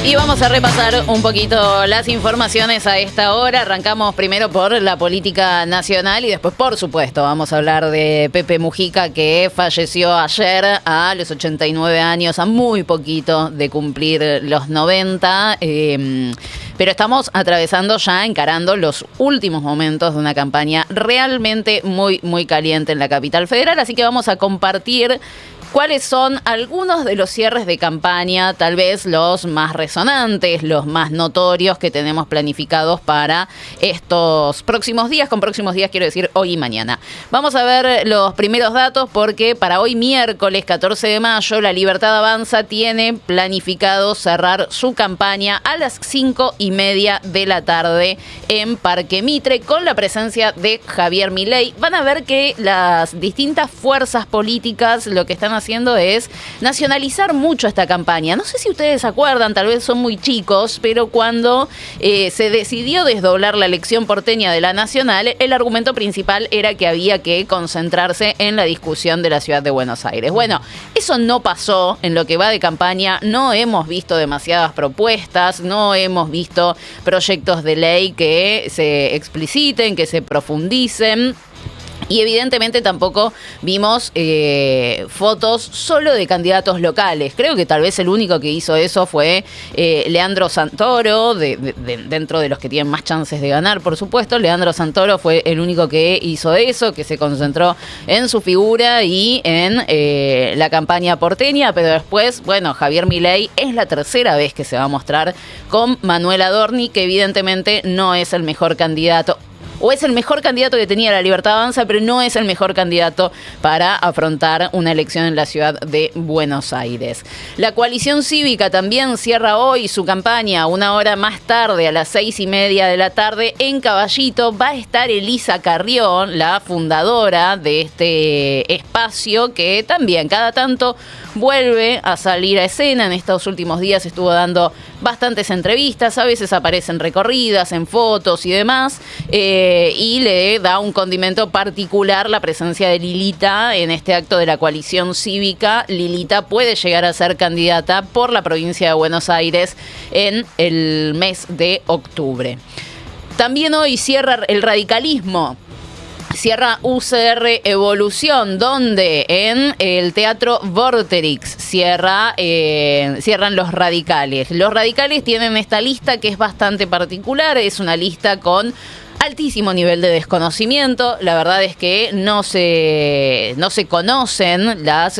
Y vamos a repasar un poquito las informaciones a esta hora. Arrancamos primero por la política nacional y después, por supuesto, vamos a hablar de Pepe Mujica, que falleció ayer a los 89 años, a muy poquito de cumplir los 90. Pero estamos atravesando ya, encarando los últimos momentos de una campaña realmente muy, muy caliente en la capital federal. Así que vamos a compartir cuáles son algunos de los cierres de campaña, tal vez los más resonantes, los más notorios que tenemos planificados para estos próximos días. Con próximos días quiero decir hoy y mañana. Vamos a ver los primeros datos porque para hoy miércoles 14 de mayo La Libertad Avanza tiene planificado cerrar su campaña a las 5:30 de la tarde en Parque Mitre con la presencia de Javier Milei. Van a ver que las distintas fuerzas políticas lo que están haciendo es nacionalizar mucho esta campaña. No sé si ustedes se acuerdan, tal vez son muy chicos, pero cuando se decidió desdoblar la elección porteña de la nacional, el argumento principal era que había que concentrarse en la discusión de la ciudad de Buenos Aires. Bueno, eso no pasó en lo que va de campaña. No hemos visto demasiadas propuestas, no hemos visto proyectos de ley que se expliciten, que se profundicen. Y evidentemente tampoco vimos fotos solo de candidatos locales. Creo que tal vez el único que hizo eso fue Leandro Santoro, dentro de los que tienen más chances de ganar, por supuesto. Leandro Santoro fue el único que hizo eso, que se concentró en su figura y en la campaña porteña. Pero después, bueno, Javier Milei es la tercera vez que se va a mostrar con Manuel Adorni, que evidentemente no es el mejor candidato. O es el mejor candidato que tenía La Libertad Avanza, pero no es el mejor candidato para afrontar una elección en la ciudad de Buenos Aires. La coalición cívica también cierra hoy su campaña una hora más tarde, a las 6:30 de la tarde, en Caballito. Va a estar Elisa Carrión, la fundadora de este espacio, que también cada tanto vuelve a salir a escena. En estos últimos días estuvo dando bastantes entrevistas, a veces aparecen recorridas en fotos y demás, y le da un condimento particular la presencia de Lilita en este acto de la coalición cívica. Lilita puede llegar a ser candidata por la provincia de Buenos Aires en el mes de octubre. También hoy cierra el radicalismo. Cierra UCR Evolución, donde en el Teatro Vorterix cierran los radicales. Los radicales tienen esta lista que es bastante particular, es una lista con altísimo nivel de desconocimiento. La verdad es que no se conocen las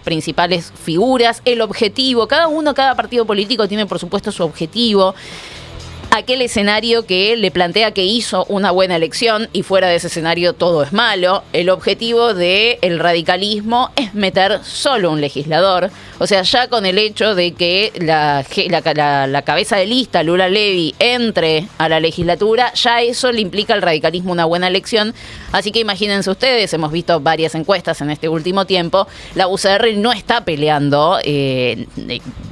principales figuras, el objetivo. Cada partido político tiene, por supuesto, su objetivo. Aquel escenario que le plantea que hizo una buena elección y fuera de ese escenario todo es malo. El objetivo del radicalismo es meter solo un legislador. O sea, ya con el hecho de que la cabeza de lista, Lula Levy, entre a la legislatura, ya eso le implica al radicalismo una buena elección. Así que imagínense ustedes, hemos visto varias encuestas en este último tiempo, la UCR no está peleando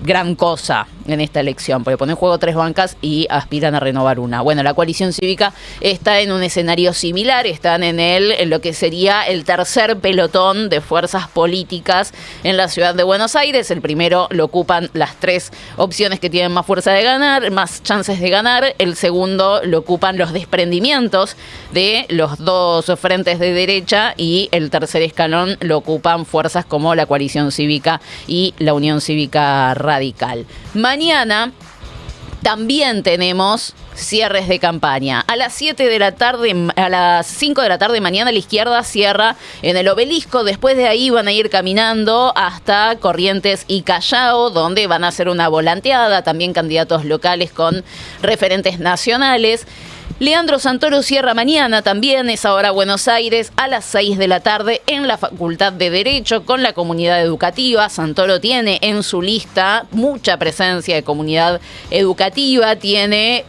gran cosa en esta elección, porque pone en juego 3 bancas y aspiran a renovar una. Bueno, la coalición cívica está en un escenario similar, están en lo que sería el tercer pelotón de fuerzas políticas en la ciudad de Buenos Aires. El primero lo ocupan las 3 opciones que tienen más fuerza de ganar, más chances de ganar. El segundo lo ocupan los desprendimientos de los 2 frentes de derecha y el tercer escalón lo ocupan fuerzas como la coalición cívica y la Unión Cívica Radical. Mañana también tenemos cierres de campaña. A las 7 de la tarde, a las 5 de la tarde mañana, la izquierda cierra en el Obelisco. Después de ahí van a ir caminando hasta Corrientes y Callao, donde van a hacer una volanteada. También candidatos locales con referentes nacionales. Leandro Santoro cierra mañana también, es ahora Buenos Aires, a las 6 de la tarde en la Facultad de Derecho con la comunidad educativa. Santoro tiene en su lista mucha presencia de comunidad educativa, tiene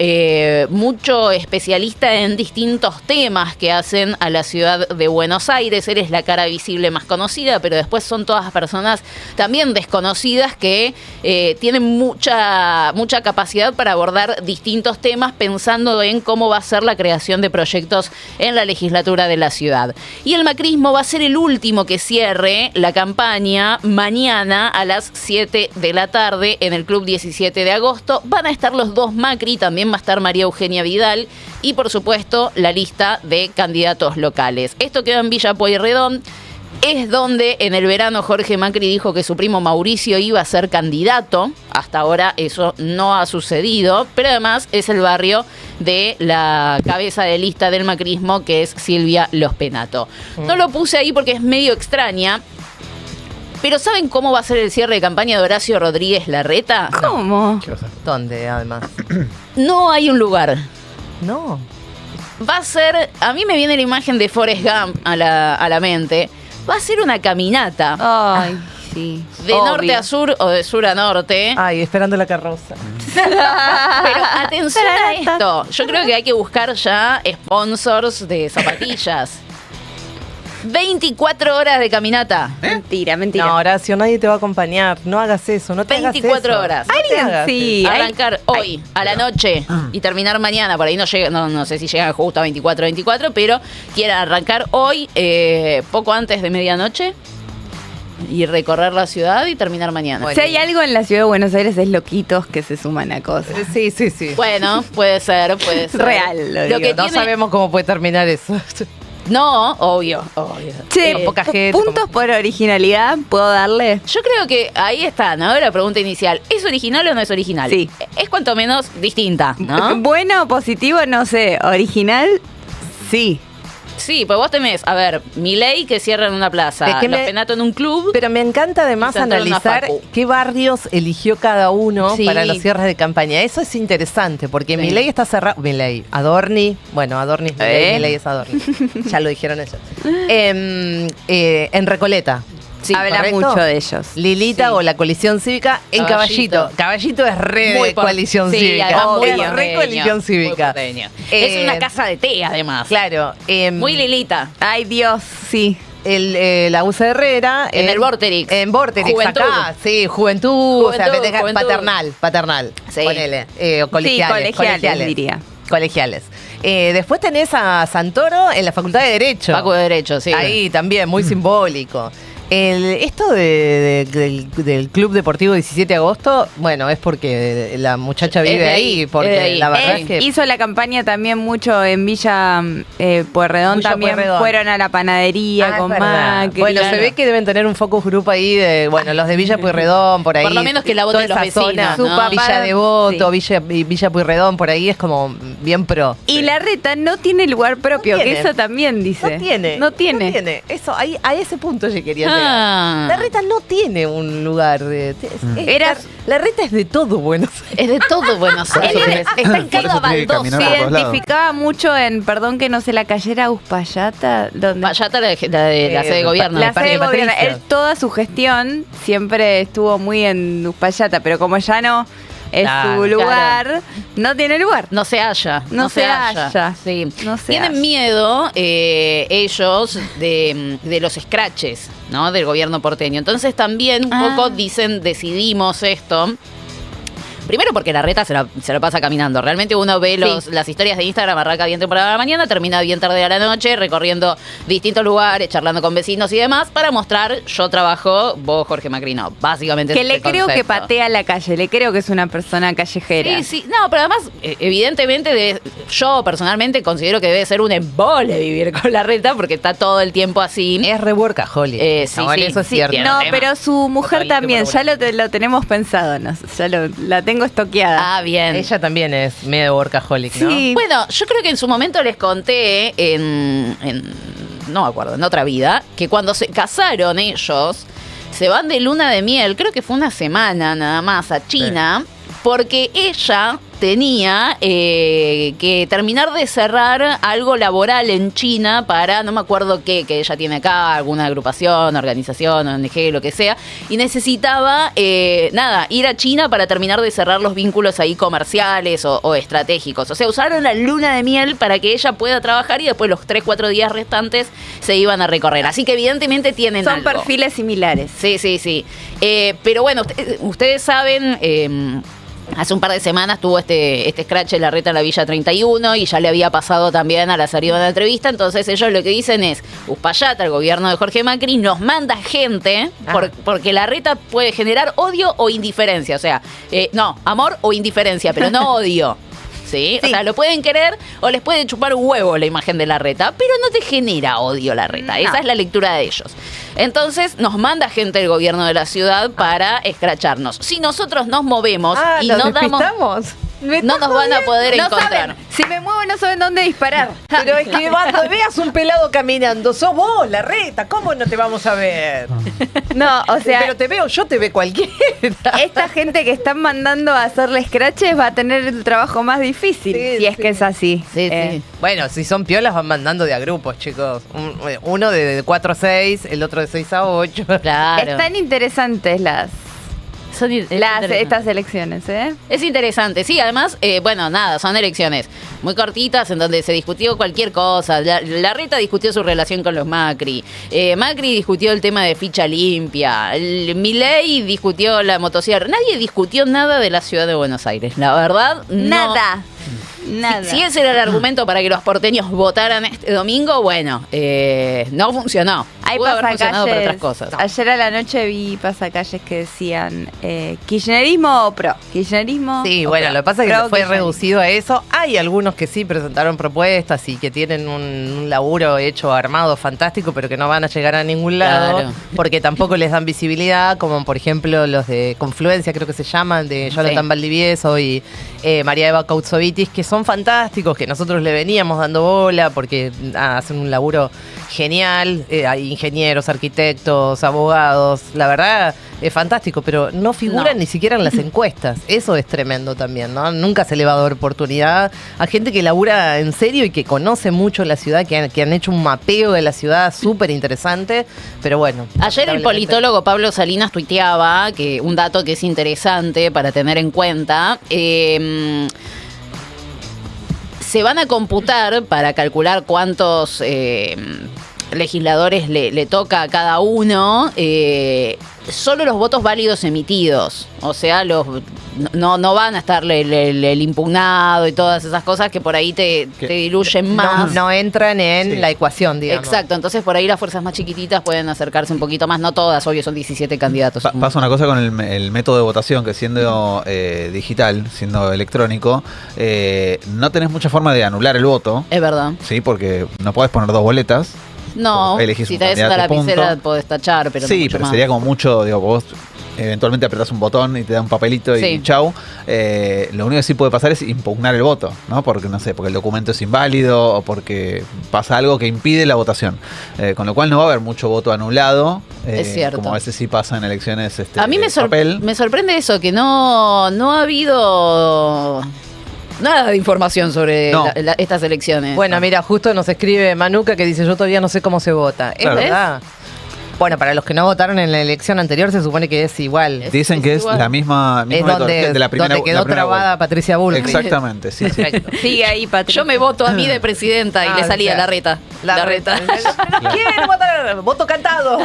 mucho especialista en distintos temas que hacen a la ciudad de Buenos Aires. Él es la cara visible más conocida, pero después son todas personas también desconocidas que tienen mucha capacidad para abordar distintos temas pensando en cómo va a ser la creación de proyectos en la legislatura de la ciudad. Y el macrismo va a ser el último que cierre la campaña mañana a las 7 de la tarde en el Club 17 de agosto. Van a estar los dos Macri, también va a estar María Eugenia Vidal y, por supuesto, la lista de candidatos locales. Esto queda en Villa Pueyrredón. Es donde en el verano Jorge Macri dijo que su primo Mauricio iba a ser candidato. Hasta ahora eso no ha sucedido, pero además es el barrio de la cabeza de lista del macrismo, que es Silvia Los Penato. No lo puse ahí porque es medio extraña, pero ¿saben cómo va a ser el cierre de campaña de Horacio Rodríguez Larreta? ¿Cómo? ¿Dónde, además? No hay un lugar. No. Va a ser, a mí me viene la imagen de Forrest Gump a la mente. Va a ser una caminata. Ay, sí. De norte a sur o de sur a norte. Ay, esperando la carroza. Pero atención a esto. Yo creo que hay que buscar ya sponsors de zapatillas. 24 horas de caminata. Mentira. No, Horacio, nadie te va a acompañar. No hagas eso, no te hagas 24 eso. horas. No te Alguien hagas sí. eso. Arrancar hoy, a la noche, y terminar mañana. Por ahí no llega, no sé si llegan justo a 24, pero quieran arrancar hoy, poco antes de medianoche, y recorrer la ciudad y terminar mañana. Si hay algo en la ciudad de Buenos Aires es loquitos que se suman a cosas. Sí. Bueno, puede ser. Real, lo Lo que digo. No sabemos cómo puede terminar eso. No, obvio. Che, poca gente, puntos por originalidad, ¿puedo darle? Yo creo que ahí está, ¿no? La pregunta inicial. ¿Es original o no es original? Sí. Es cuanto menos distinta, ¿no? Bueno, positivo, no sé. Original, sí. Sí, pues vos tenés, a ver, Milei que cierra en una plaza, Es que Los me- Penato en un club. Pero me encanta además Y Santoro en una analizar facu. qué barrios eligió cada uno Sí. para los cierres de campaña. Eso es interesante, porque Sí. Milei está cerrado. Milei, Adorni, bueno, Adorni es Milei, Milei es Adorni. Ya lo dijeron ellos. En Recoleta. Sí, Habla ¿correcto? mucho de ellos. Lilita Sí. o la coalición cívica en Caballito. Caballito. Caballito es re Muy de por- coalición sí, cívica. además muy Es porteño, re coalición muy cívica. porteño. Es una casa de té, además. Claro. Muy Lilita. Ay, Dios, sí. La UCE Herrera. En el Vorterix. En Vorterix, Juventud. acá. Sí, juventud. O sea, Juventud, juventud. paternal. Sí. Ponele. O colegiales. Sí, colegiales, diría. Colegiales. Después tenés a Santoro en la Facultad de Derecho. Facu de Derecho, sí. Ahí también, muy simbólico. Esto del Club Deportivo 17 de agosto, bueno, es porque la muchacha Es vive de ahí, ahí, porque es de ahí. la verdad es que... Hizo la campaña también mucho en Villa Pueyrredón, Villa también Pueyrredón. fueron a la panadería Ah, con es verdad. Macri. Bueno, claro. se ve que deben tener un focus group ahí de, bueno, los de Villa Pueyrredón, por ahí. Por lo menos que la voten toda los esa vecinos, zona, ¿no? Su papá- Villa Devoto, sí. Villa Pueyrredón, por ahí es como bien pro. Y Larreta no tiene lugar propio, No que tiene. eso también dice. No tiene. No tiene. Eso, ahí, a ese punto yo quería llegar. Ah. Larreta no tiene un lugar. Larreta es de todo Buenos Aires. Es de todo Buenos Aires. Está en Por cada eso tiene que baldosa. caminar Se por todos lados. identificaba mucho en, perdón que no sé, la calle era Uspallata, donde... Vallata, la de la sede de gobierno. La el Parque sede de gobierno. Patricio. Él, toda su gestión siempre estuvo muy en Uspallata, pero como ya no es Claro, su lugar, no tiene lugar. No se halla. No se halla. Sí. No se Tienen halla. miedo ellos de los scratches, ¿no? Del gobierno porteño. Entonces también un poco dicen, decidimos esto. Primero porque Larreta se la pasa caminando. Realmente uno ve las historias de Instagram, arranca bien temprano a la mañana, termina bien tarde a la noche, recorriendo distintos lugares, charlando con vecinos y demás, para mostrar, yo trabajo, vos Jorge Macri no. Básicamente Que es le el creo que concepto. patea la calle, le creo que es una persona callejera. Sí, sí. No, pero además, evidentemente, yo personalmente considero que debe ser un embole vivir con Larreta porque está todo el tiempo así. Es re workaholic. Sí, No, sí, eso es sí, cierto. tiene No, tema. pero su mujer Totalmente también, ya por lo tenemos pensado, la tengo estoqueada. Ah, bien. Ella también es medio workaholic, ¿no? Sí. Bueno, yo creo que en su momento les conté no me acuerdo, en otra vida, que cuando se casaron ellos, se van de luna de miel, creo que fue una semana nada más a China, porque ella tenía que terminar de cerrar algo laboral en China para, no me acuerdo qué, que ella tiene acá, alguna agrupación, organización, ONG, lo que sea, y necesitaba, ir a China para terminar de cerrar los vínculos ahí comerciales o estratégicos. O sea, usaron la luna de miel para que ella pueda trabajar y después los 3-4 días restantes se iban a recorrer. Así que evidentemente tienen Son algo. perfiles similares. Sí, sí, sí. Pero bueno, ustedes saben, Hace un par de semanas tuvo este scratch de Larreta en la Villa 31 y ya le había pasado también a la salida de la entrevista. Entonces ellos lo que dicen es, Uspallata, el gobierno de Jorge Macri, nos manda gente porque Larreta puede generar odio o indiferencia. O sea, no, amor o indiferencia, pero no odio. ¿Sí? O sea, lo pueden querer o les puede chupar un huevo la imagen de Larreta, pero no te genera odio Larreta. Esa es la lectura de ellos. Entonces nos manda gente del gobierno de la ciudad para escracharnos. Si nosotros nos movemos y no damos... No nos van a poder encontrar. Saben. Si me muevo no saben dónde disparar. Pero es que cuando veas un pelado caminando, sos vos, Larreta, ¿cómo no te vamos a ver? No, o sea... Pero te veo, yo te ve cualquiera. Esta gente que están mandando a hacerle scratches va a tener el trabajo más difícil, si es que es así. Sí, sí. Bueno, si son piolas van mandando de a grupos, chicos. Uno de 4 a 6, el otro de 6 a 8. Claro. Están interesantes estas elecciones, ¿eh? Es interesante, sí, además, bueno, nada, son elecciones muy cortitas en donde se discutió cualquier cosa. Larreta discutió su relación con los Macri, Macri discutió el tema de ficha limpia, Milei discutió la motosierra. Nadie discutió nada de la ciudad de Buenos Aires, la verdad. Nada. Si ese era el argumento para que los porteños votaran este domingo, bueno, no funcionó. Hay Pudo haber funcionado por otras pasacalles. cosas. Ayer a la noche vi pasacalles que decían kirchnerismo o pro. Kirchnerismo. Sí, o bueno, pro. lo que pasa es que Pro se fue kirchnerismo. reducido a eso. Hay algunos que sí presentaron propuestas y que tienen un laburo hecho armado fantástico, pero que no van a llegar a ningún lado, Claro. porque tampoco les dan visibilidad, como por ejemplo los de Confluencia, creo que se llaman, de Jonathan Sí. Valdivieso y María Eva Kautsovitis, que son fantásticos, que nosotros le veníamos dando bola porque hacen un laburo genial. Hay ingenieros, arquitectos, abogados. La verdad es fantástico, pero no figuran ni siquiera en las encuestas. Eso es tremendo también, ¿no? Nunca se le va a dar oportunidad a gente que labura en serio y que conoce mucho la ciudad, que han hecho un mapeo de la ciudad súper interesante. Pero bueno. Ayer el lamentablemente- politólogo Pablo Salinas tuiteaba que un dato que es interesante para tener en cuenta. Se van a computar para calcular cuántos legisladores le toca a cada uno, solo los votos válidos emitidos. O sea, no van a estar el impugnado y todas esas cosas que por ahí te diluyen más. No entran en la ecuación, digamos. Exacto, entonces por ahí las fuerzas más chiquititas pueden acercarse un poquito más, no todas, obvio, son 17 candidatos. Pasa una cosa con el método de votación, que siendo digital, siendo electrónico, no tenés mucha forma de anular el voto, Es verdad. ¿sí? Porque no podés poner dos boletas. No, Elegís si un te des una candidato, lapicera punto. podés tachar, pero no Sí, mucho pero más. sería como mucho, digo, vos eventualmente apretás un botón y te da un papelito y Sí. chau. Lo único que sí puede pasar es impugnar el voto, ¿no? Porque, no sé, porque el documento es inválido o porque pasa algo que impide la votación. Con lo cual no va a haber mucho voto anulado. Es cierto. Como a veces sí pasa en elecciones A mí me papel. sorprende eso, que no ha habido nada de información sobre No. estas elecciones. Bueno, mira, justo nos escribe Manuca que dice, yo todavía no sé cómo se vota. Es Claro. verdad. Bueno, para los que no votaron en la elección anterior se supone que es igual. Dicen que es igual. la misma Es metodología donde, de la primera donde quedó la primera trabada vuelta. Patricia Bullrich. Exactamente, sí, sí. Perfecto. Sigue ahí, Patricia. Yo me voto a mí de presidenta y Ah, le salía o sea, Larreta. Larreta. ¿Quién votar? Voto cantado.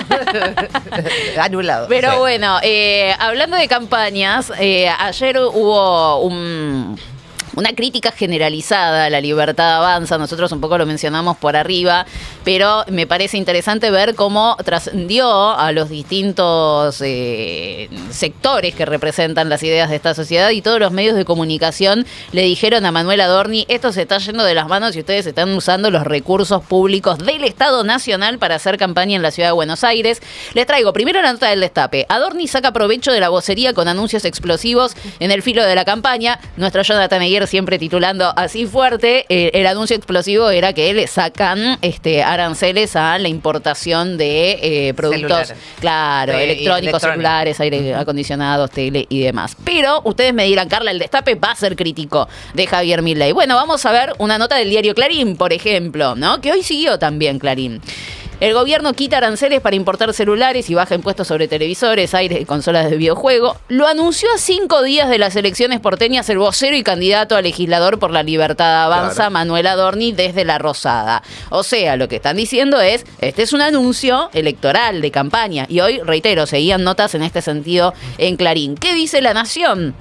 Anulado. Pero Sí. bueno, hablando de campañas, ayer hubo una crítica generalizada a la Libertad Avanza. Nosotros un poco lo mencionamos por arriba, pero me parece interesante ver cómo trascendió a los distintos sectores que representan las ideas de esta sociedad, y todos los medios de comunicación le dijeron a Manuel Adorni: esto se está yendo de las manos y ustedes están usando los recursos públicos del Estado Nacional para hacer campaña en la ciudad de Buenos Aires. Les traigo primero la nota del Destape. Adorni saca provecho de la vocería con anuncios explosivos en el filo de la campaña. Nuestro Jonathan Eguer siempre titulando así fuerte. El anuncio explosivo era que le sacan aranceles a la importación de productos, Celulares. claro, electrónicos, celulares, aire acondicionados, tele y demás. Pero ustedes me dirán, Carla, el Destape va a ser crítico de Javier Milei. Bueno, vamos a ver una nota del diario Clarín, por ejemplo, ¿no? Que hoy siguió también Clarín. El gobierno quita aranceles para importar celulares y baja impuestos sobre televisores, aires y consolas de videojuego. Lo anunció a 5 días de las elecciones porteñas el vocero y candidato a legislador por la Libertad Avanza, Claro. Manuel Adorni, desde La Rosada. O sea, lo que están diciendo es, este es un anuncio electoral de campaña. Y hoy, reitero, seguían notas en este sentido en Clarín. ¿Qué dice La Nación?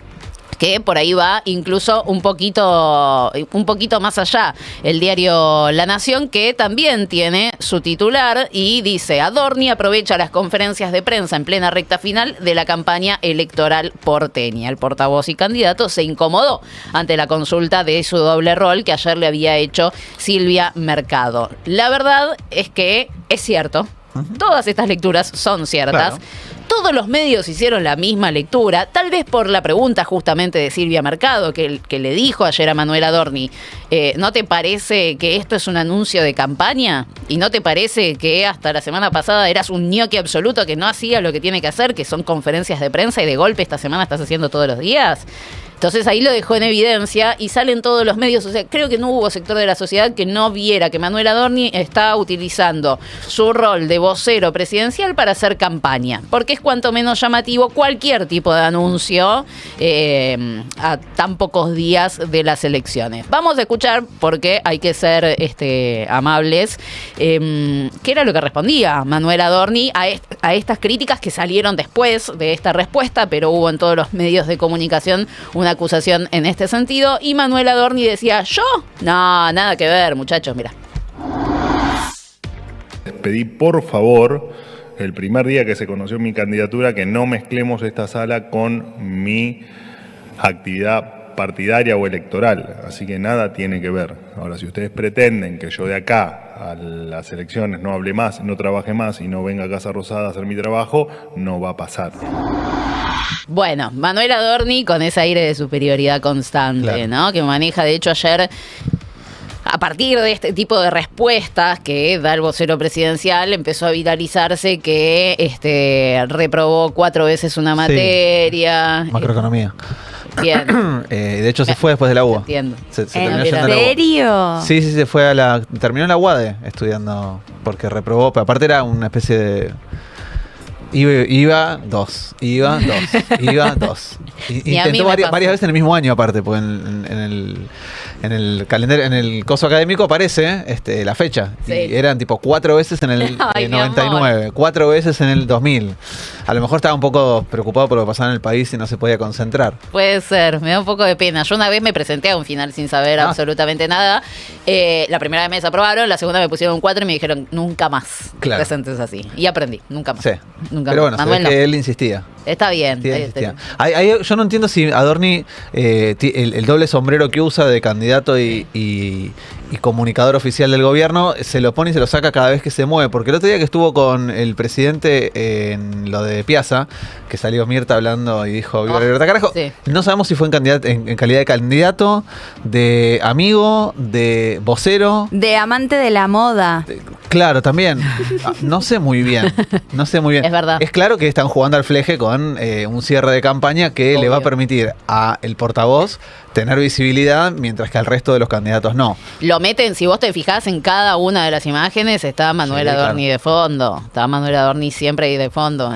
que por ahí va incluso un poquito más allá. El diario La Nación, que también tiene su titular y dice: Adorni aprovecha las conferencias de prensa en plena recta final de la campaña electoral porteña. El portavoz y candidato se incomodó ante la consulta de su doble rol que ayer le había hecho Silvia Mercado. La verdad es que es cierto. Todas estas lecturas son ciertas. Claro. Todos los medios hicieron la misma lectura, tal vez por la pregunta justamente de Silvia Mercado, que le dijo ayer a Manuel Adorni: ¿no te parece que esto es un anuncio de campaña? ¿Y no te parece que hasta la semana pasada eras un ñoqui absoluto que no hacía lo que tiene que hacer, que son conferencias de prensa, y de golpe esta semana estás haciendo todos los días? Entonces ahí lo dejó en evidencia y salen todos los medios. O sea, creo que no hubo sector de la sociedad que no viera que Manuel Adorni está utilizando su rol de vocero presidencial para hacer campaña, porque es cuanto menos llamativo cualquier tipo de anuncio a tan pocos días de las elecciones. Vamos a escuchar, porque hay que ser amables, qué era lo que respondía Manuel Adorni a estas críticas que salieron después de esta respuesta, pero hubo en todos los medios de comunicación una acusación en este sentido, y Manuel Adorni decía: ¿yo? No, nada que ver, muchachos, mira. Pedí, por favor, el primer día que se conoció mi candidatura, que no mezclemos esta sala con mi actividad partidaria o electoral, así que nada tiene que ver. Ahora, si ustedes pretenden que yo de acá a las elecciones no hable más, no trabaje más y no venga a Casa Rosada a hacer mi trabajo, no va a pasar. Bueno, Manuel Adorni con ese aire de superioridad constante, claro, ¿no? Que maneja, de hecho, ayer, a partir de este tipo de respuestas que da el vocero presidencial, empezó a viralizarse que reprobó 4 veces una materia. Sí, macroeconomía. Bien. De hecho, se fue después de la UBA. Entiendo. Se terminó ¿En yendo a la UBA. serio? Sí, se fue terminó en la UADE estudiando, porque reprobó, pero aparte era una especie de... Iba dos. Intentó varias veces en el mismo año, aparte, porque en el calendario, en el coso académico aparece la fecha. Sí. Y eran tipo 4 veces en el 99, 4 veces en el 2000. A lo mejor estaba un poco preocupado por lo que pasaba en el país y no se podía concentrar. Puede ser, me da un poco de pena. Yo una vez me presenté a un final sin saber absolutamente nada. La primera vez me desaprobaron, la segunda me pusieron un 4 y me dijeron: nunca más presentes así. Y aprendí, nunca más. Sí. Nunca Pero más. bueno, se ve que él insistía. Está bien. Insistía. Yo no entiendo si Adorni, el doble sombrero que usa de candidato y comunicador oficial del gobierno, se lo pone y se lo saca cada vez que se mueve. Porque el otro día que estuvo con el presidente en lo de Piazza, que salió Mirta hablando y dijo: viva la libertad, carajo. Sí. No sabemos si fue en calidad de candidato, de amigo, de vocero. De amante de la moda. Claro, también. No sé muy bien. Es verdad. Es claro que están jugando al fleje con un cierre de campaña que le va a permitir a el portavoz tener visibilidad, mientras que al resto de los candidatos no. Lo meten, si vos te fijás en cada una de las imágenes, está Manuel Adorni, claro, de fondo. Está Manuel Adorni siempre ahí de fondo,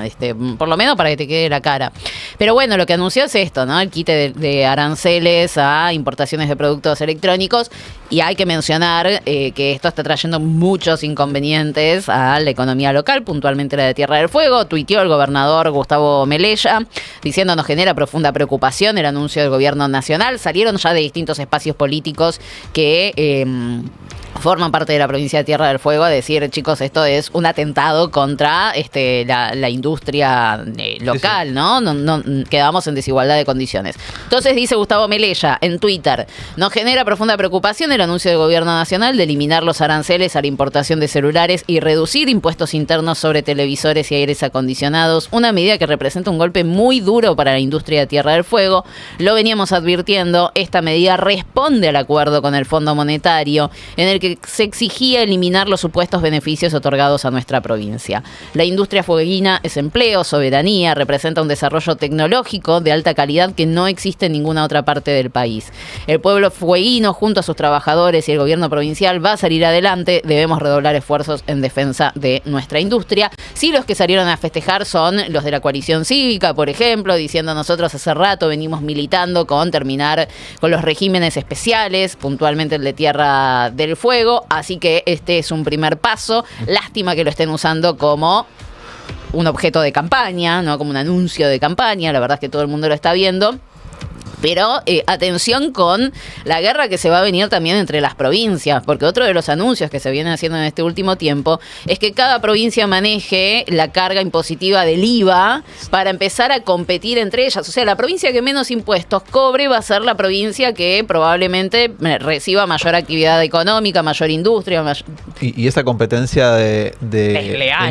por lo menos para que te quede la cara. Pero bueno, lo que anunció es esto, ¿no? El quite de aranceles a importaciones de productos electrónicos. Y hay que mencionar que esto está trayendo muchos inconvenientes a la economía local, puntualmente la de Tierra del Fuego. Tuiteó el gobernador Gustavo Melella diciendo: nos genera profunda preocupación el anuncio del gobierno nacional. Salieron ya de distintos espacios políticos que forman parte de la provincia de Tierra del Fuego a decir: chicos, esto es un atentado contra la industria local, sí. ¿No? Quedamos en desigualdad de condiciones. Entonces dice Gustavo Melella en Twitter: nos genera profunda preocupación el anuncio del gobierno nacional de eliminar los aranceles a la importación de celulares y reducir impuestos internos sobre televisores y aires acondicionados, una medida que representa un golpe muy duro para la industria de Tierra del Fuego. Lo veníamos advirtiendo, esta medida responde al acuerdo con el Fondo Monetario en el que se exigía eliminar los supuestos beneficios otorgados a nuestra provincia. La industria fueguina es empleo, soberanía, representa un desarrollo tecnológico de alta calidad que no existe en ninguna otra parte del país. El pueblo fueguino, junto a sus trabajadores y el gobierno provincial, va a salir adelante. Debemos redoblar esfuerzos en defensa de nuestra industria. Sí, los que salieron a festejar son los de la coalición cívica, por ejemplo, diciendo: nosotros hace rato venimos militando con terminar con los regímenes especiales, puntualmente el de Tierra del Fuego, así que este es un primer paso. Lástima que lo estén usando como un objeto de campaña, no como un anuncio de campaña. La verdad es que todo el mundo lo está viendo. Pero atención con la guerra que se va a venir también entre las provincias, porque otro de los anuncios que se vienen haciendo en este último tiempo es que cada provincia maneje la carga impositiva del IVA para empezar a competir entre ellas. O sea, la provincia que menos impuestos cobre va a ser la provincia que probablemente reciba mayor actividad económica, mayor industria. Y esa competencia de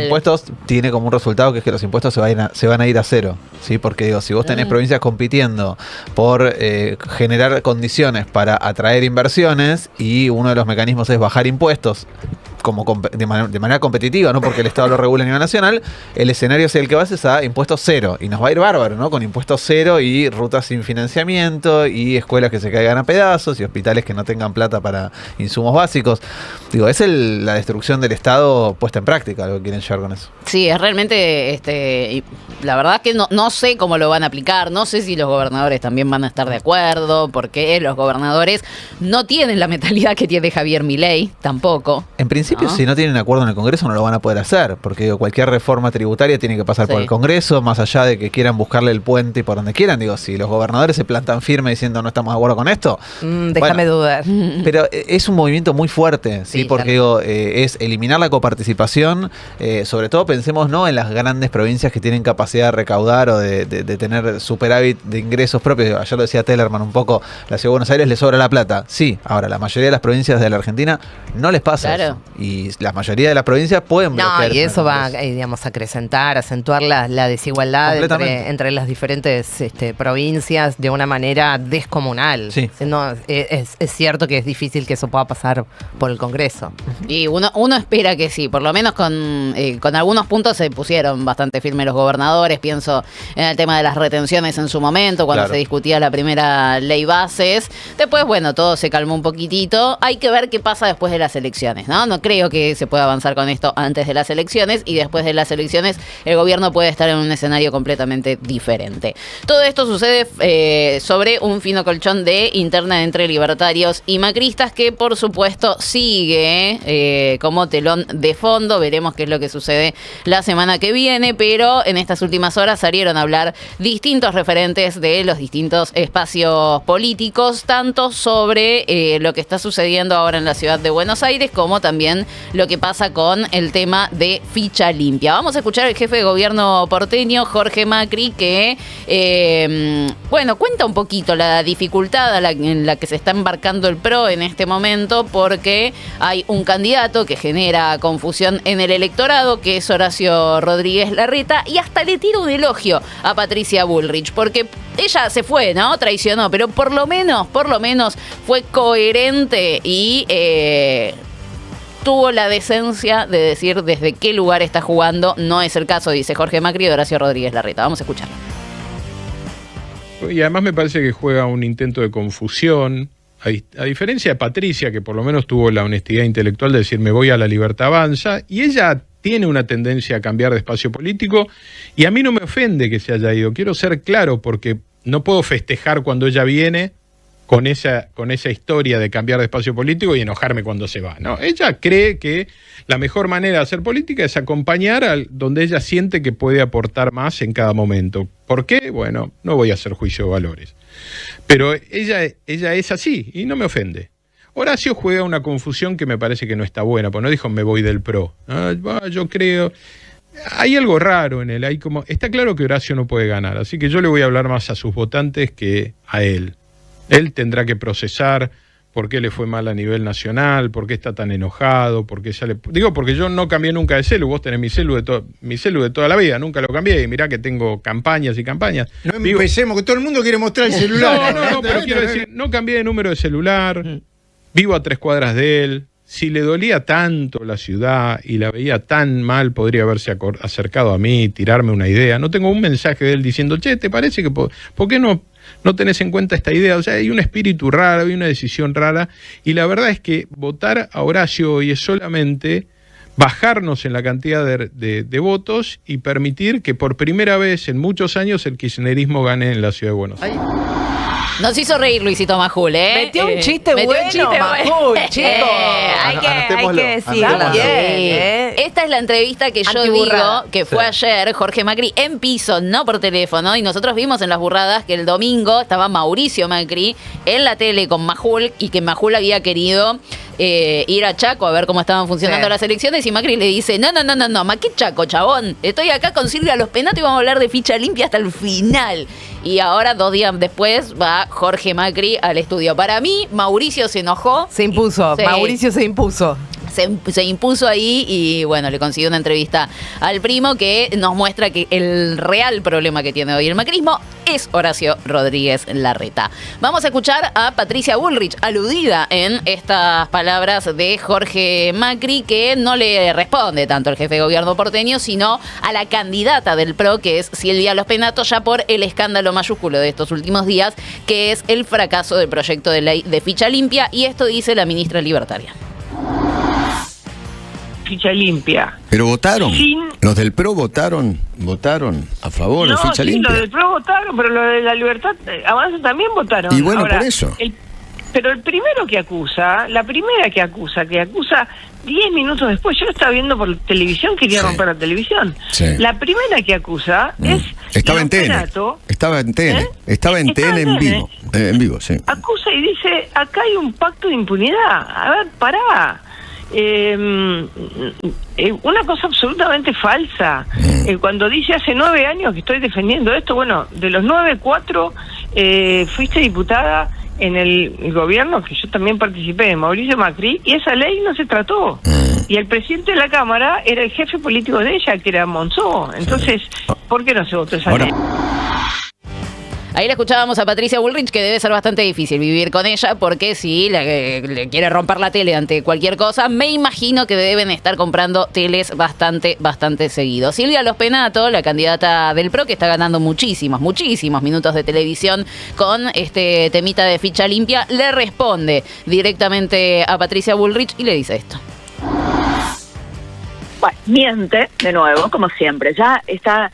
impuestos tiene como un resultado que es que los impuestos se van a ir a cero, ¿sí? Porque digo, si vos tenés provincias compitiendo por generar condiciones para atraer inversiones y uno de los mecanismos es bajar impuestos de manera competitiva, no porque el Estado lo regula a nivel nacional, el escenario es el que va a impuestos cero, y nos va a ir bárbaro, ¿no? Con impuestos cero y rutas sin financiamiento y escuelas que se caigan a pedazos y hospitales que no tengan plata para insumos básicos. Digo, es la destrucción del Estado puesta en práctica, lo que quieren llevar con eso. Sí, es realmente, la verdad es que no sé cómo lo van a aplicar, no sé si los gobernadores también van a estar de acuerdo, porque los gobernadores no tienen la mentalidad que tiene Javier Milei, tampoco. En principio, si no tienen acuerdo en el Congreso no lo van a poder hacer, porque cualquier reforma tributaria tiene que pasar por el Congreso, más allá de que quieran buscarle el puente y por donde quieran. Digo, si los gobernadores se plantan firme diciendo no estamos de acuerdo con esto, déjame dudar. Pero es un movimiento muy fuerte, ¿sí? Porque es eliminar la coparticipación, sobre todo pensemos no en las grandes provincias que tienen capacidad de recaudar o de tener superávit de ingresos propios. Ayer lo decía Tellerman un poco, la Ciudad de Buenos Aires le sobra la plata. Sí, ahora la mayoría de las provincias de la Argentina no les pasa eso. Y la mayoría de las provincias pueden bloquear. Y eso va, digamos, a acrecentar, acentuar la desigualdad entre las diferentes provincias de una manera descomunal. Sí. No, es cierto que es difícil que eso pueda pasar por el Congreso. Y uno espera que sí, por lo menos con algunos puntos se pusieron bastante firmes los gobernadores. Pienso en el tema de las retenciones en su momento, cuando se discutía la primera ley bases. Después, bueno, todo se calmó un poquitito. Hay que ver qué pasa después de las elecciones, ¿no? No creo que se pueda avanzar con esto antes de las elecciones, y después de las elecciones el gobierno puede estar en un escenario completamente diferente. Todo esto sucede sobre un fino colchón de interna entre libertarios y macristas que por supuesto sigue como telón de fondo. Veremos qué es lo que sucede la semana que viene, pero en estas últimas horas salieron a hablar distintos referentes de los distintos espacios políticos, tanto sobre lo que está sucediendo ahora en la ciudad de Buenos Aires como también lo que pasa con el tema de ficha limpia. Vamos a escuchar al jefe de gobierno porteño, Jorge Macri, que cuenta un poquito la dificultad en la que se está embarcando el PRO en este momento, porque hay un candidato que genera confusión en el electorado, que es Horacio Rodríguez Larreta, y hasta le tira un elogio a Patricia Bullrich, porque ella se fue, ¿no? Traicionó, pero por lo menos fue coherente y tuvo la decencia de decir desde qué lugar está jugando. No es el caso, dice Jorge Macri, de Horacio Rodríguez Larreta. Vamos a escucharlo. Y además me parece que juega un intento de confusión, a diferencia de Patricia, que por lo menos tuvo la honestidad intelectual de decir me voy a La Libertad Avanza, y ella tiene una tendencia a cambiar de espacio político, y a mí no me ofende que se haya ido. Quiero ser claro, porque no puedo festejar cuando ella viene con esa historia de cambiar de espacio político y enojarme cuando se va, ¿no? Ella cree que la mejor manera de hacer política es acompañar donde ella siente que puede aportar más en cada momento. ¿Por qué? Bueno, no voy a hacer juicio de valores. Pero ella es así y no me ofende. Horacio juega una confusión que me parece que no está buena, porque no dijo me voy del PRO. Yo creo... Hay algo raro en él. Está claro que Horacio no puede ganar, así que yo le voy a hablar más a sus votantes que a él. Él tendrá que procesar por qué le fue mal a nivel nacional, por qué está tan enojado, porque yo no cambié nunca de celu. Vos tenés mi celu de toda la vida, nunca lo cambié, y mirá que tengo campañas y campañas. No empecemos, que todo el mundo quiere mostrar el celular. No, pero quiero decir, no cambié de número de celular, vivo a 3 cuadras de él. Si le dolía tanto la ciudad y la veía tan mal, podría haberse acercado a mí, tirarme una idea. No tengo un mensaje de él diciendo, che, ¿te parece que por qué no tenés en cuenta esta idea? O sea, hay un espíritu raro, hay una decisión rara, y la verdad es que votar a Horacio hoy es solamente bajarnos en la cantidad de votos y permitir que por primera vez en muchos años el kirchnerismo gane en la ciudad de Buenos Aires. Nos hizo reír Luisito Majul, ¿eh? Metió un chiste Metió bueno, un chiste Majul, chicos. Hay que decirlo. Está bien, Esta es la entrevista que yo Antiburrada. digo que fue ayer Jorge Macri en piso, no por teléfono, y nosotros vimos en las burradas que el domingo estaba Mauricio Macri en la tele con Majul y que Majul había querido ir a Chaco a ver cómo estaban funcionando las elecciones y Macri le dice, no, ¿qué Chaco, chabón? Estoy acá con Silvia Los Penato y vamos a hablar de ficha limpia hasta el final. Y ahora, 2 días después, va Jorge Macri al estudio. Para mí, Mauricio se enojó. Se impuso, Sí. Mauricio se impuso. Se impuso ahí y bueno, le consiguió una entrevista al primo que nos muestra que el real problema que tiene hoy el macrismo es Horacio Rodríguez Larreta. Vamos a escuchar a Patricia Bullrich, aludida en estas palabras de Jorge Macri, que no le responde tanto al jefe de gobierno porteño, sino a la candidata del PRO, que es Silvia Los Penato, ya por el escándalo mayúsculo de estos últimos días, que es el fracaso del proyecto de ley de ficha limpia, y esto dice la ministra libertaria. Ficha limpia. Pero votaron. Sin- Los del PRO votaron a favor de ficha sí, limpia. lo del PRO votaron, pero lo de la Libertad Avanza también votaron. Y bueno, por eso. Pero el primero que acusa, la primera que acusa 10 minutos después, yo lo estaba viendo por televisión, quería Sí. romper la televisión. Sí. La primera que acusa es... Estaba en Los TN. Penato, Estaba en TN. ¿Eh? Estaba en Estaba TN en en TN. vivo. En vivo, sí. acusa y dice, acá hay un pacto de impunidad. A ver, pará. Una cosa absolutamente falsa. Cuando dice hace 9 años que estoy defendiendo esto, bueno, de los 9, 4 fuiste diputada en el gobierno que yo también participé, de Mauricio Macri, y esa ley no se trató. Y el presidente de la Cámara era el jefe político de ella, que era Monzó. Entonces, ¿por qué no se votó esa Ahora- ley? Ahí la escuchábamos a Patricia Bullrich, que debe ser bastante difícil vivir con ella, porque si le quiere romper la tele ante cualquier cosa, me imagino que deben estar comprando teles bastante seguido. Silvia Los Penato, la candidata del PRO, que está ganando muchísimos minutos de televisión con este temita de ficha limpia, le responde directamente a Patricia Bullrich y le dice esto. Bueno, miente de nuevo, como siempre. Ya está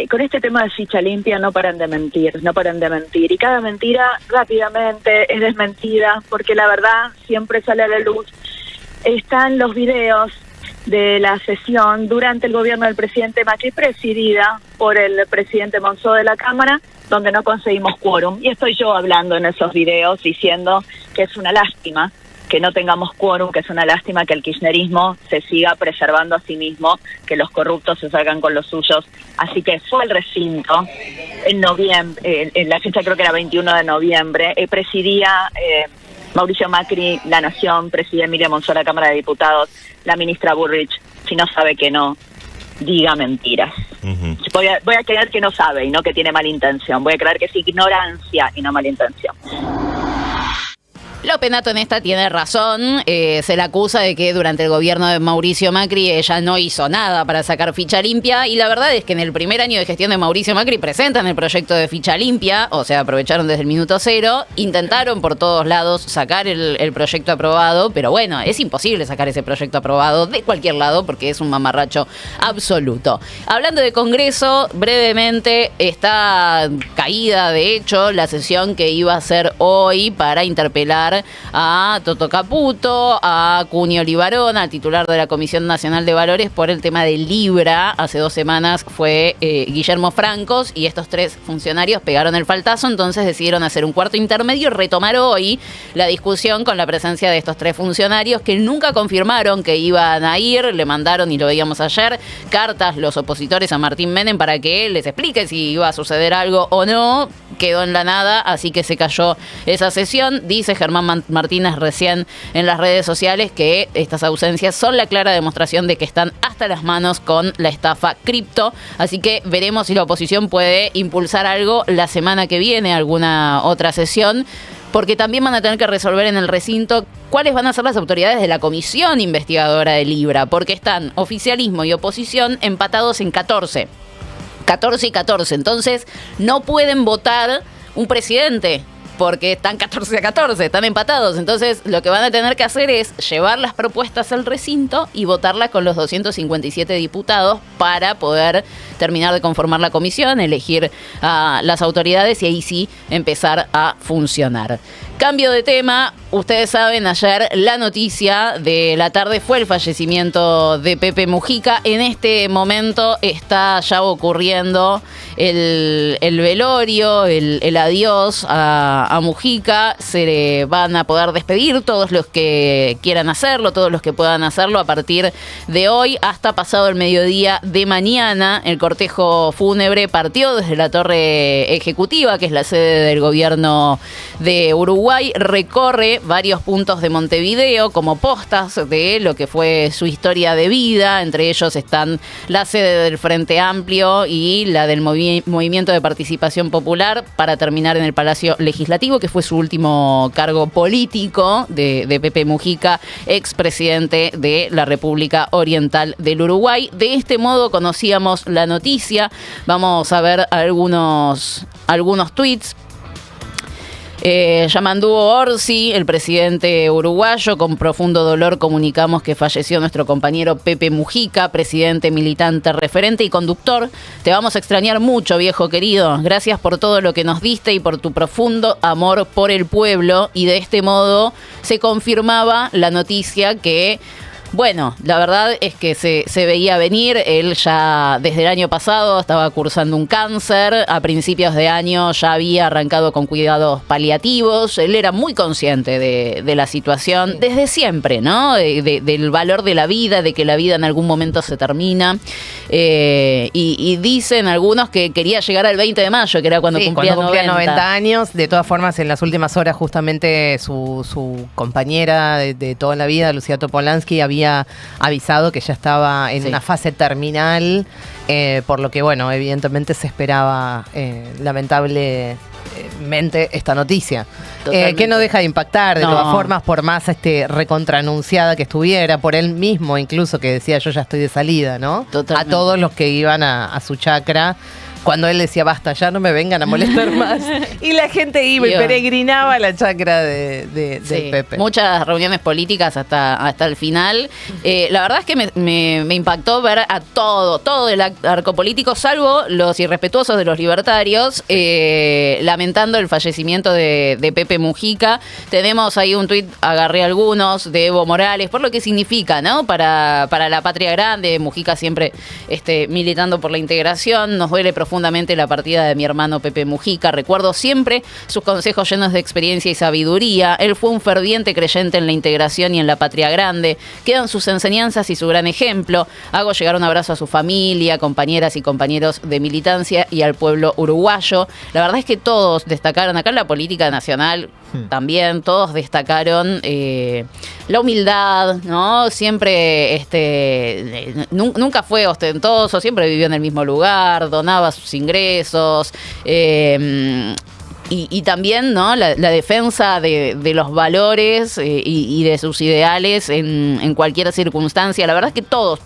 con este tema de ficha limpia, no paran de mentir. Y cada mentira rápidamente es desmentida, porque la verdad siempre sale a la luz. Están los videos de la sesión durante el gobierno del presidente Macri, presidida por el presidente Monzó de la Cámara, donde no conseguimos quórum. Y estoy yo hablando en esos videos diciendo que es una lástima que no tengamos quórum, que es una lástima que el kirchnerismo se siga preservando a sí mismo, que los corruptos se salgan con los suyos. Así que fue al recinto en noviembre, en la fecha creo que era 21 de noviembre, presidía Mauricio Macri La Nación, presidía Emilia Monzó la Cámara de Diputados, la ministra Bullrich, si no sabe que no, diga mentiras. Voy a creer que no sabe y no que tiene mala intención, voy a creer que es ignorancia y no mala intención. Los Penato en esta tiene razón, se la acusa de que durante el gobierno de Mauricio Macri ella no hizo nada para sacar ficha limpia, y la verdad es que en el primer año de gestión de Mauricio Macri presentan el proyecto de ficha limpia, o sea, aprovecharon desde el minuto cero, intentaron por todos lados sacar el proyecto aprobado, pero bueno, es imposible sacar ese proyecto aprobado de cualquier lado porque es un mamarracho absoluto. Hablando de Congreso, brevemente, está caída de hecho la sesión que iba a ser hoy para interpelar a Toto Caputo, a Cunio Libarón, al titular de la Comisión Nacional de Valores, por el tema de Libra. Hace 2 semanas fue Guillermo Francos y estos 3 funcionarios pegaron el faltazo, entonces decidieron hacer un cuarto intermedio y retomar hoy la discusión con la presencia de estos 3 funcionarios que nunca confirmaron que iban a ir. Le mandaron, y lo veíamos ayer, cartas los opositores a Martín Menem para que les explique si iba a suceder algo o no. Quedó en la nada, así que se cayó esa sesión. Dice Germán Martínez recién en las redes sociales que estas ausencias son la clara demostración de que están hasta las manos con la estafa cripto, así que veremos si la oposición puede impulsar algo la semana que viene, alguna otra sesión, porque también van a tener que resolver en el recinto cuáles van a ser las autoridades de la comisión investigadora de Libra, porque están oficialismo y oposición empatados en 14 y 14, entonces no pueden votar un presidente porque están 14-14, están empatados. Entonces, lo que van a tener que hacer es llevar las propuestas al recinto y votarlas con los 257 diputados para poder terminar de conformar la comisión, elegir a las autoridades y ahí sí empezar a funcionar. Cambio de tema, ustedes saben, ayer la noticia de la tarde fue el fallecimiento de Pepe Mujica. En este momento está ya ocurriendo el velorio, el adiós a Mujica. Se van a poder despedir todos los que quieran hacerlo, todos los que puedan hacerlo a partir de hoy hasta pasado el mediodía de mañana. El cortejo fúnebre partió desde la Torre Ejecutiva, que es la sede del gobierno de Uruguay. Recorre varios puntos de Montevideo como postas de lo que fue su historia de vida. Entre ellos están la sede del Frente Amplio y la del Movimiento de Participación Popular, para terminar en el Palacio Legislativo, que fue su último cargo político de Pepe Mujica, expresidente de la República Oriental del Uruguay. De este modo conocíamos la noticia. Vamos a ver algunos tweets. Yamandu Orsi, el presidente uruguayo: con profundo dolor comunicamos que falleció nuestro compañero Pepe Mujica, presidente, militante, referente y conductor. Te vamos a extrañar mucho, viejo querido. Gracias por todo lo que nos diste y por tu profundo amor por el pueblo. Y de este modo se confirmaba la noticia que, bueno, la verdad es que se veía venir. Él ya desde el año pasado estaba cursando un cáncer. A principios de año ya había arrancado con cuidados paliativos. Él era muy consciente de la situación desde siempre, ¿no? Del valor de la vida, de que la vida en algún momento se termina. Y dicen algunos que quería llegar al 20 de mayo, que era cuando cumplía 90 años. De todas formas, en las últimas horas, justamente su compañera de toda la vida, Lucía Topolansky, había avisado que ya estaba en una fase terminal, por lo que, bueno, evidentemente se esperaba lamentablemente esta noticia, que no deja de impactar de todas formas, por más recontraanunciada que estuviera, por él mismo incluso, que decía: yo ya estoy de salida, ¿no? Totalmente. A todos los que iban a su chacra, cuando él decía: basta, ya no me vengan a molestar más. Y la gente iba y peregrinaba a la chacra de Pepe. Muchas reuniones políticas hasta el final. La verdad es que me impactó ver a todo el arco político, salvo los irrespetuosos de los libertarios, lamentando el fallecimiento de Pepe Mujica. Tenemos ahí un tuit, agarré algunos, de Evo Morales, por lo que significa, ¿no? Para la patria grande. Mujica siempre militando por la integración. Nos duele profundamente la partida de mi hermano Pepe Mujica. Recuerdo siempre sus consejos llenos de experiencia y sabiduría. Él fue un ferviente creyente en la integración y en la patria grande. Quedan sus enseñanzas y su gran ejemplo. Hago llegar un abrazo a su familia, compañeras y compañeros de militancia y al pueblo uruguayo. La verdad es que todos destacaron, acá en la política nacional también, todos destacaron la humildad, ¿no? Siempre, nunca fue ostentoso, siempre vivió en el mismo lugar, donaba sus ingresos, y también, ¿no? la defensa de los valores y de sus ideales en cualquier circunstancia. La verdad es que todos,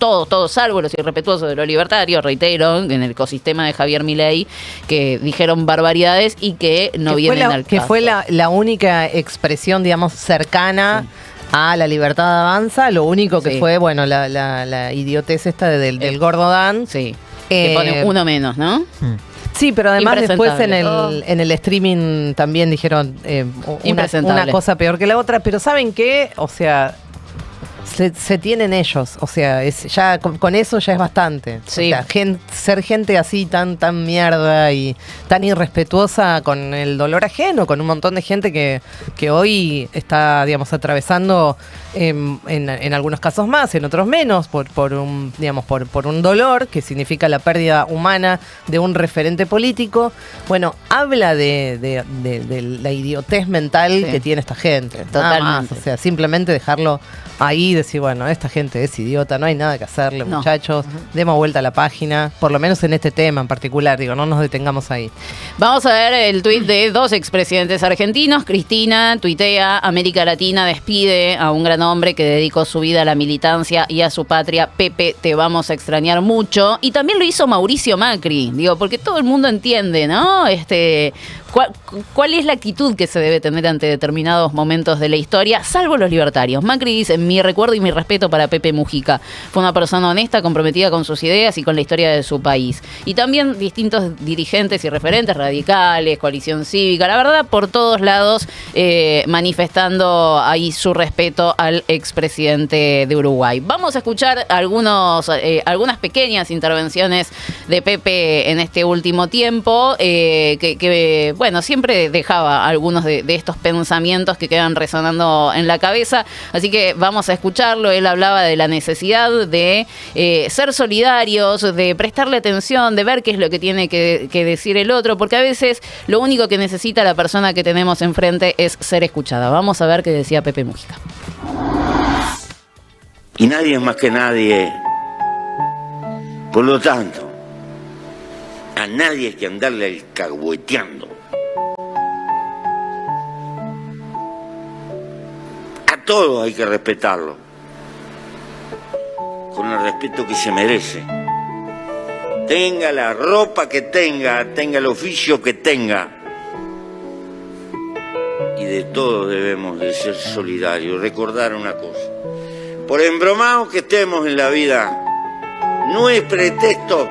salvo los irrespetuosos de los libertarios, reitero, en el ecosistema de Javier Milei, que dijeron barbaridades y que no vienen al caso. Que fue la única expresión, digamos, cercana a la libertad avanza. Lo único que fue, bueno, la idiotez esta del gordo Dan. Sí, que pone uno menos, ¿no? Sí, pero además después en el streaming también dijeron una cosa peor que la otra. Pero ¿saben qué? O sea, se tienen ellos. O sea, ya con eso ya es bastante. Sí. O sea, ser gente así tan mierda y tan irrespetuosa con el dolor ajeno, con un montón de gente que hoy está, digamos, atravesando en algunos casos más, en otros menos, por un dolor que significa la pérdida humana de un referente político. Bueno, habla de la idiotez mental que tiene esta gente. Totalmente. Nada más. O sea, simplemente dejarlo ahí ahí, decir, bueno, esta gente es idiota, no hay nada que hacerle, muchachos, demos vuelta a la página, por lo menos en este tema en particular, digo, no nos detengamos ahí. Vamos a ver el tuit de dos expresidentes argentinos. Cristina tuitea: América Latina despide a un gran hombre que dedicó su vida a la militancia y a su patria. Pepe, te vamos a extrañar mucho. Y también lo hizo Mauricio Macri, digo, porque todo el mundo entiende, ¿no? ¿Cuál es la actitud que se debe tener ante determinados momentos de la historia, salvo los libertarios? Macri dice: mi recuerdo y mi respeto para Pepe Mujica. Fue una persona honesta, comprometida con sus ideas y con la historia de su país. Y también distintos dirigentes y referentes radicales, Coalición Cívica, la verdad, por todos lados, manifestando ahí su respeto al expresidente de Uruguay. Vamos a escuchar algunas pequeñas intervenciones de Pepe en este último tiempo, que bueno, siempre dejaba algunos de estos pensamientos que quedan resonando en la cabeza, así que vamos a escucharlo. Él hablaba de la necesidad de ser solidarios, de prestarle atención, de ver qué es lo que tiene que decir el otro, porque a veces lo único que necesita la persona que tenemos enfrente es ser escuchada. Vamos a ver qué decía Pepe Mujica. Y nadie es más que nadie. Por lo tanto, a nadie hay que andarle alcahueteando. A todos hay que respetarlo, con el respeto que se merece. Tenga la ropa que tenga el oficio que tenga. Y de todo debemos de ser solidarios. Recordar una cosa: por embromados que estemos en la vida, no es pretexto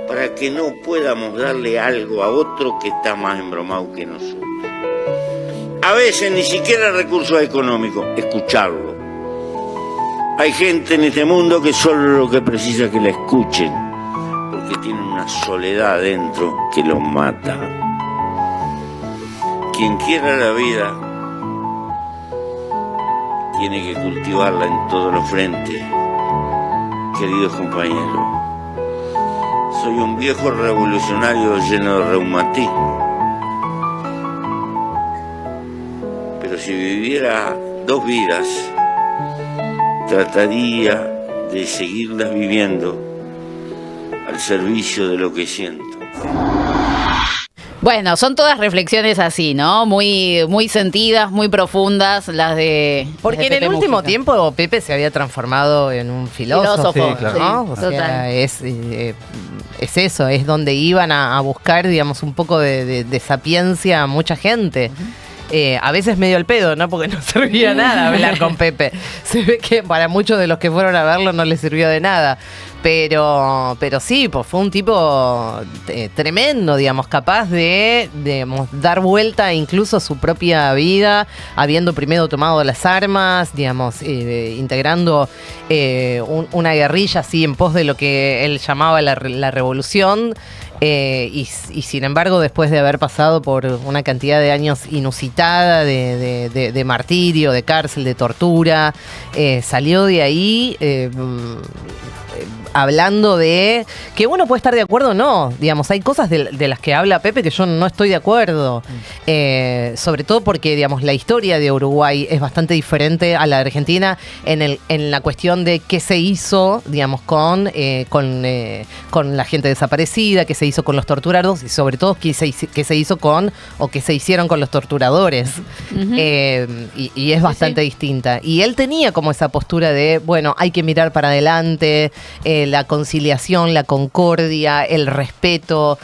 para que no podamos darle algo a otro que está más embromado que nosotros. A veces ni siquiera recursos económicos, escucharlo. Hay gente en este mundo que solo lo que precisa es que la escuchen, porque tienen una soledad dentro que los mata. Quien quiera la vida tiene que cultivarla en todos los frentes, queridos compañeros. Soy un viejo revolucionario lleno de reumatismo, pero si viviera 2 vidas, trataría de seguirlas viviendo al servicio de lo que siento. Bueno, son todas reflexiones así, ¿no? Muy, muy sentidas, muy profundas, las de Porque las de en el último tiempo Pepe se había transformado en un filósofo, sí, claro. ¿no? Sí, O sea, es eso, es donde iban a buscar, digamos, un poco de sapiencia a mucha gente. A veces medio al pedo, ¿no? Porque no servía nada hablar con Pepe. Se ve que para muchos de los que fueron a verlo no les sirvió de nada. Pero sí, pues fue un tipo tremendo, digamos, capaz de dar vuelta incluso a su propia vida, habiendo primero tomado las armas, digamos, integrando una guerrilla así en pos de lo que él llamaba la revolución. Y sin embargo, después de haber pasado por una cantidad de años inusitada de martirio, de cárcel, de tortura, salió de ahí hablando de que uno puede estar de acuerdo o no. Digamos, hay cosas de las que habla Pepe que yo no estoy de acuerdo. Sobre todo porque, digamos, la historia de Uruguay es bastante diferente a la de Argentina en la cuestión de qué se hizo, digamos, con la gente desaparecida, qué se hizo con los torturados y sobre todo qué se hizo con o qué se hicieron con los torturadores. Y es bastante distinta. Y él tenía como esa postura de, bueno, hay que mirar para adelante, la conciliación, la concordia, el respeto.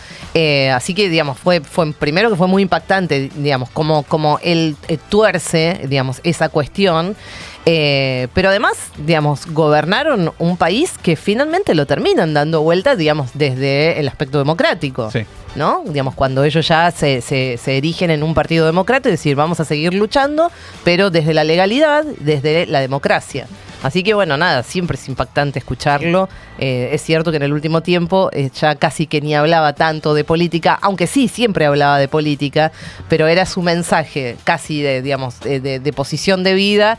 Así que, digamos, fue primero que fue muy impactante, digamos, como él tuerce, digamos, esa cuestión. Pero además, digamos, gobernaron un país que finalmente lo terminan dando vuelta, digamos, desde el aspecto democrático. Sí. ¿No? Digamos, cuando ellos ya se erigen en un partido democrático, es decir, vamos a seguir luchando, pero desde la legalidad, desde la democracia. Así que bueno, nada, siempre es impactante escucharlo. Es cierto que en el último tiempo ya casi que ni hablaba tanto de política, aunque sí, siempre hablaba de política, pero era su mensaje casi de posición de vida,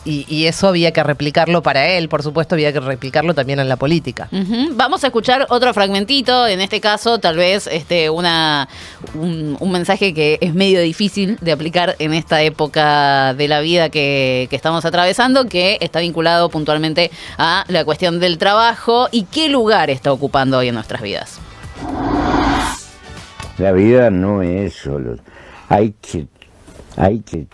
Y eso había que replicarlo para él, por supuesto, había que replicarlo también en la política. Vamos a escuchar otro fragmentito, en este caso tal vez un mensaje que es medio difícil de aplicar en esta época de la vida que estamos atravesando, que está vinculado puntualmente a la cuestión del trabajo y qué lugar está ocupando hoy en nuestras vidas. La vida no es solo, hay que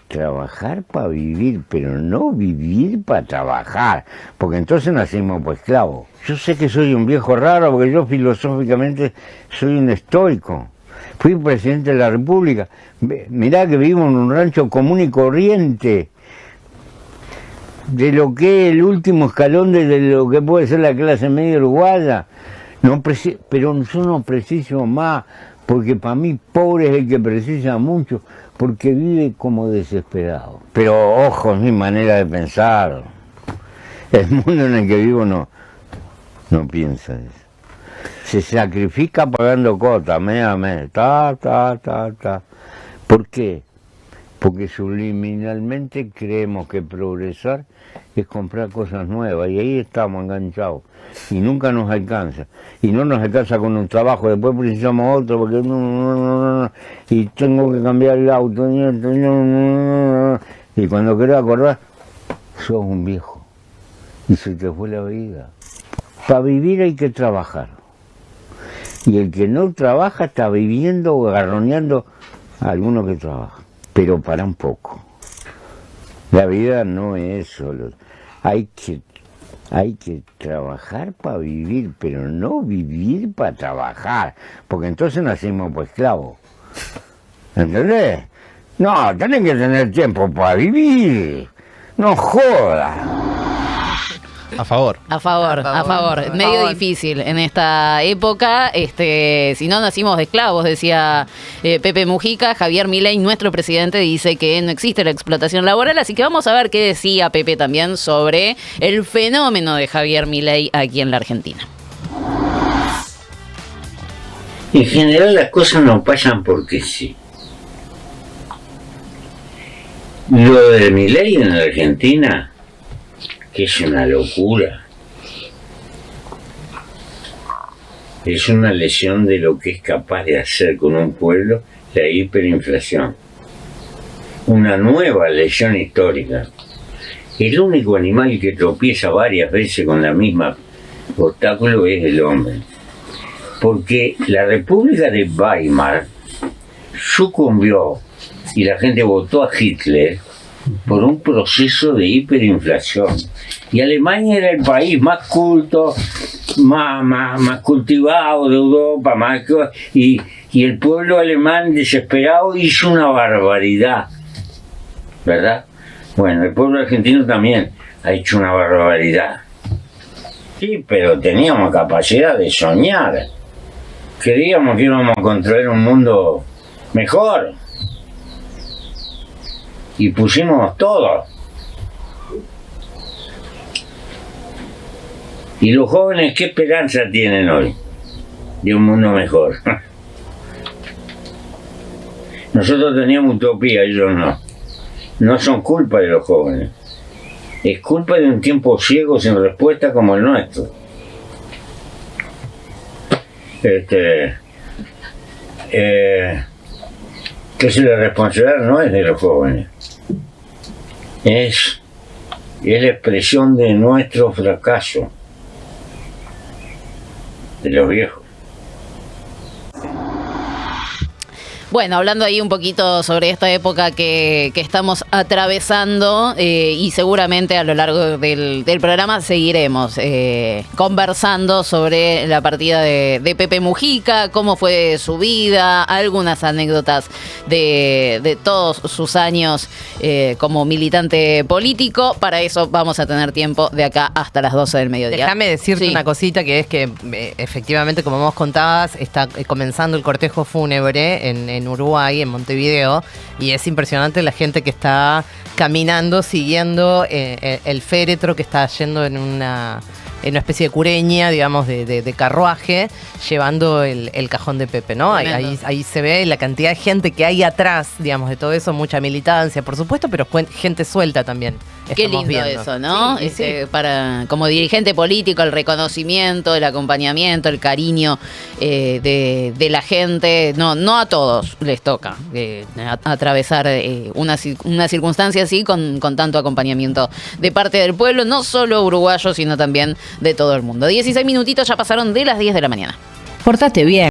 trabajar para vivir, pero no vivir para trabajar, porque entonces nacimos pues esclavos. Yo sé que soy un viejo raro, porque yo filosóficamente soy un estoico. Fui presidente de la República. Mirá que vivo en un rancho común y corriente, de lo que es el último escalón de lo que puede ser la clase media uruguaya. Pero yo no preciso más, porque para mí pobre es el que precisa mucho, porque vive como desesperado. Pero ojo, es mi manera de pensar. El mundo en el que vivo no piensa eso. Se sacrifica pagando cuotas, mes a mes, ¿Por qué? Porque subliminalmente creemos que progresar es comprar cosas nuevas, y ahí estamos enganchados. Y nunca nos alcanza. Y no nos alcanza con un trabajo, después precisamos otro, porque y tengo que cambiar el auto. Y cuando querés acordar, sos un viejo. Y se te fue la vida. Para vivir hay que trabajar. Y el que no trabaja está viviendo o agarroneando a alguno que trabaja. Pero para un poco. La vida no es solo. Hay que trabajar para vivir, pero no vivir para trabajar, porque entonces nacimos pues esclavos. ¿Entendés? No, tenés que tener tiempo para vivir. No jodas. A favor. Medio difícil en esta época. Si no nacimos de esclavos, decía Pepe Mujica. Javier Milei, nuestro presidente, dice que no existe la explotación laboral. Así que vamos a ver qué decía Pepe también sobre el fenómeno de Javier Milei aquí en la Argentina. En general las cosas no pasan porque sí. Lo de Milei en la Argentina, que es una locura, es una lesión de lo que es capaz de hacer con un pueblo la hiperinflación. Una nueva lesión histórica. El único animal que tropieza varias veces con la misma obstáculo es el hombre. Porque la República de Weimar sucumbió y la gente votó a Hitler por un proceso de hiperinflación. Y Alemania era el país más culto, más cultivado de Europa, y el pueblo alemán desesperado hizo una barbaridad, ¿verdad? Bueno, el pueblo argentino también ha hecho una barbaridad. Sí, pero teníamos capacidad de soñar. Creíamos que íbamos a construir un mundo mejor. Y pusimos todo. ¿Y los jóvenes qué esperanza tienen hoy de un mundo mejor? Nosotros teníamos utopía, ellos no. No son culpa de los jóvenes. Es culpa de un tiempo ciego sin respuesta como el nuestro. Que si la responsabilidad no es de los jóvenes, es la expresión de nuestro fracaso, de los viejos. Bueno, hablando ahí un poquito sobre esta época que estamos atravesando y seguramente a lo largo del programa seguiremos conversando sobre la partida de Pepe Mujica, cómo fue su vida, algunas anécdotas de todos sus años como militante político. Para eso vamos a tener tiempo de acá hasta las 12 del mediodía. Déjame decirte una cosita, que es que efectivamente, como vos contabas, está comenzando el cortejo fúnebre en Uruguay, en Montevideo, y es impresionante la gente que está caminando, siguiendo el féretro que está yendo en una especie de cureña, digamos, de carruaje, llevando el cajón de Pepe, ¿no? Ahí se ve la cantidad de gente que hay atrás, digamos, de todo eso, mucha militancia, por supuesto, pero gente suelta también Qué lindo viendo. eso, ¿no? Sí, sí. Para, como dirigente político, el reconocimiento, el acompañamiento, el cariño de la gente. No a todos les toca atravesar una circunstancia así con tanto acompañamiento de parte del pueblo, no solo uruguayo, sino también de todo el mundo. 16 minutitos ya pasaron de las 10 de la mañana. Portate bien.